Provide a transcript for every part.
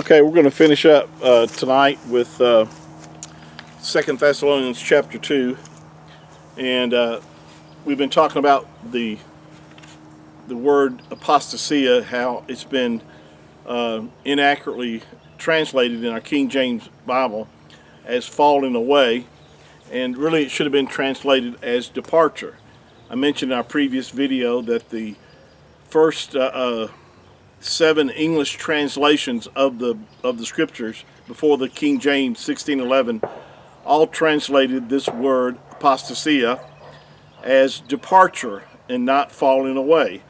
Okay, we're going to finish up tonight with 2 Thessalonians chapter 2. And we've been talking about the word apostasia, how it's been inaccurately translated in our King James Bible as falling away. And really it should have been translated as departure. I mentioned in our previous video that the first 7 English translations of the scriptures before the King James 1611 all translated this word apostasia as departure and not falling away.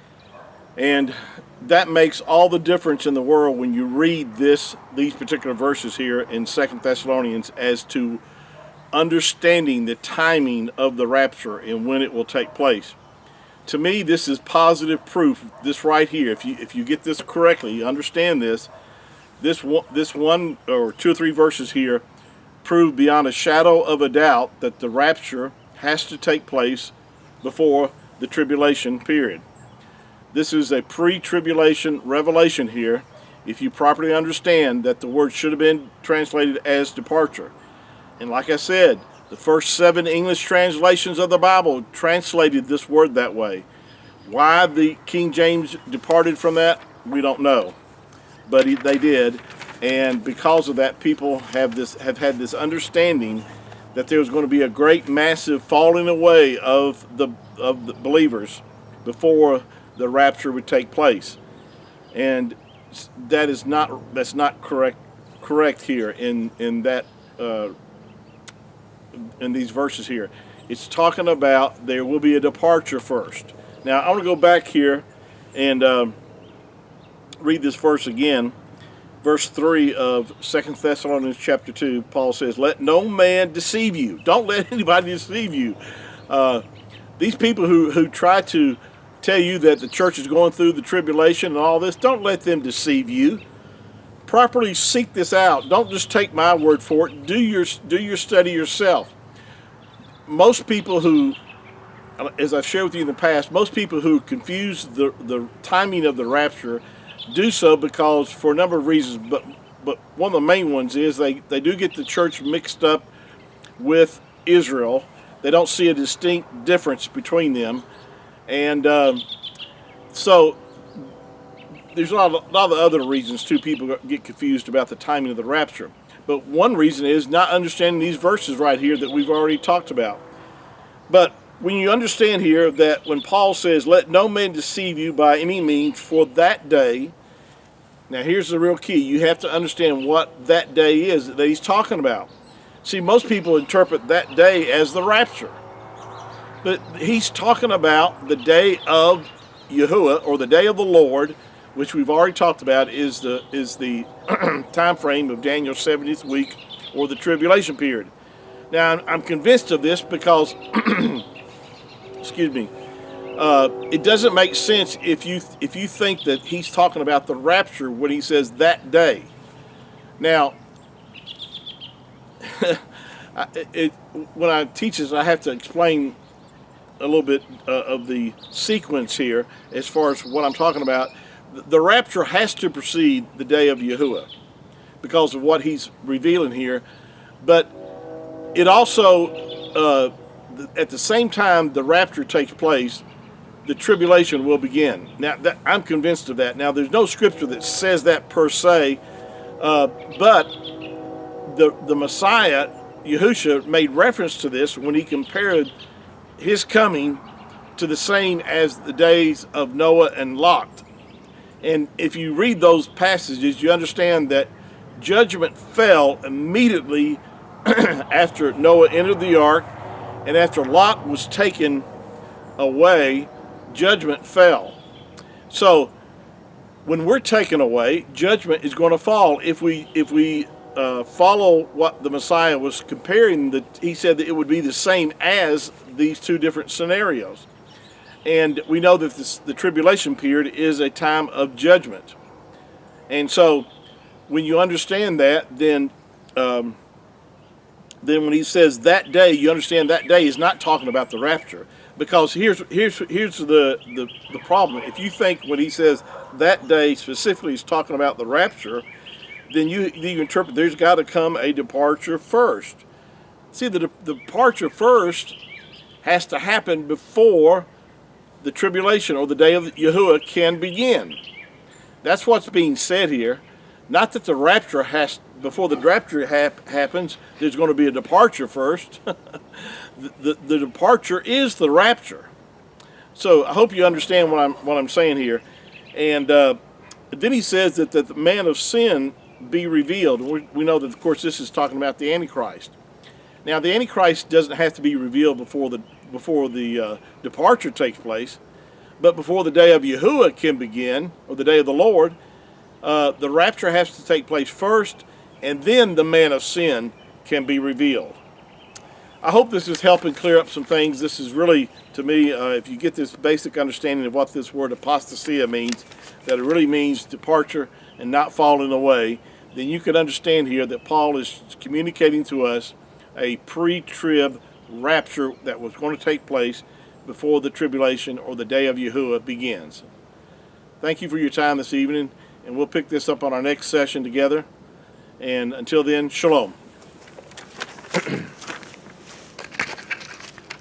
And that makes all the difference in the world when you read these particular verses here in 2 Thessalonians as to understanding the timing of the rapture and when it will take place. To me, this is positive proof. This right here, if you get this correctly, you understand this one or 2 or 3 verses here prove beyond a shadow of a doubt that the rapture has to take place before the tribulation period. This is a pre-tribulation revelation here. If you properly understand that the word should have been translated as departure. And like I said, the first 7 English translations of the Bible translated this word that way. Why the King James departed from that, we don't know. But they did. And because of that, people have had this understanding that there's going to be a great massive falling away of the believers before the rapture would take place. And that's not correct here in that in these verses here. It's talking about there will be a departure first. Now I want to go back here and read this verse again. Verse 3 of 2 Thessalonians chapter 2, Paul says, "Let no man deceive you." Don't let anybody deceive you. These people who try to tell you that the church is going through the tribulation and all this, don't let them deceive you. Properly seek this out. Don't just take my word for it. Do your study yourself. Most people who, as I've shared with you in the past, most people who confuse the timing of the rapture do so because for a number of reasons, but one of the main ones is they do get the church mixed up with Israel. They don't see a distinct difference between them. And so there's a lot of other reasons too people get confused about the timing of the rapture. But one reason is not understanding these verses right here that we've already talked about. But when you understand here that when Paul says, "Let no man deceive you by any means, for that day," now here's the real key. You have to understand what that day is that he's talking about. See, most people interpret that day as the rapture. But he's talking about the day of Yahuwah, or the day of the Lord, which we've already talked about is the time frame of Daniel's 70th week, or the tribulation period. Now, I'm convinced of this because, excuse me, it doesn't make sense if you think that he's talking about the rapture when he says that day. Now, when I teach this, I have to explain a little bit of the sequence here as far as what I'm talking about. The rapture has to precede the day of Yahuwah because of what he's revealing here. But it also, at the same time the rapture takes place, the tribulation will begin. Now, I'm convinced of that. Now, there's no scripture that says that per se, but the Messiah, Yahushua, made reference to this when he compared his coming to the same as the days of Noah and Lot. And if you read those passages, you understand that judgment fell immediately after Noah entered the ark, and after Lot was taken away, judgment fell. So when we're taken away, judgment is going to fall. If we follow what the Messiah was comparing, he said that it would be the same as these 2 different scenarios. And we know that the tribulation period is a time of judgment. And so when you understand that, then when he says that day, you understand that day is not talking about the rapture. Because here's the problem. If you think when he says that day specifically is talking about the rapture, then you interpret there's got to come a departure first. See, the departure first has to happen before the tribulation or the day of Yahuwah can begin. That's what's being said here. Not that the rapture before the rapture happens, there's going to be a departure first. the departure is the rapture. So I hope you understand what I'm saying here. And then he says that the man of sin be revealed. We know that, of course, this is talking about the Antichrist. Now, the Antichrist doesn't have to be revealed before the departure takes place, but before the day of Yahuwah can begin, or the day of the Lord, the rapture has to take place first, and then the man of sin can be revealed. I hope this is helping clear up some things. This is really, to me, if you get this basic understanding of what this word apostasia means, that it really means departure and not falling away, then you can understand here that Paul is communicating to us a pre-trib rapture that was going to take place before the tribulation or the day of Yahuwah begins. Thank you for your time this evening, and we'll pick this up on our next session together. And until then, shalom.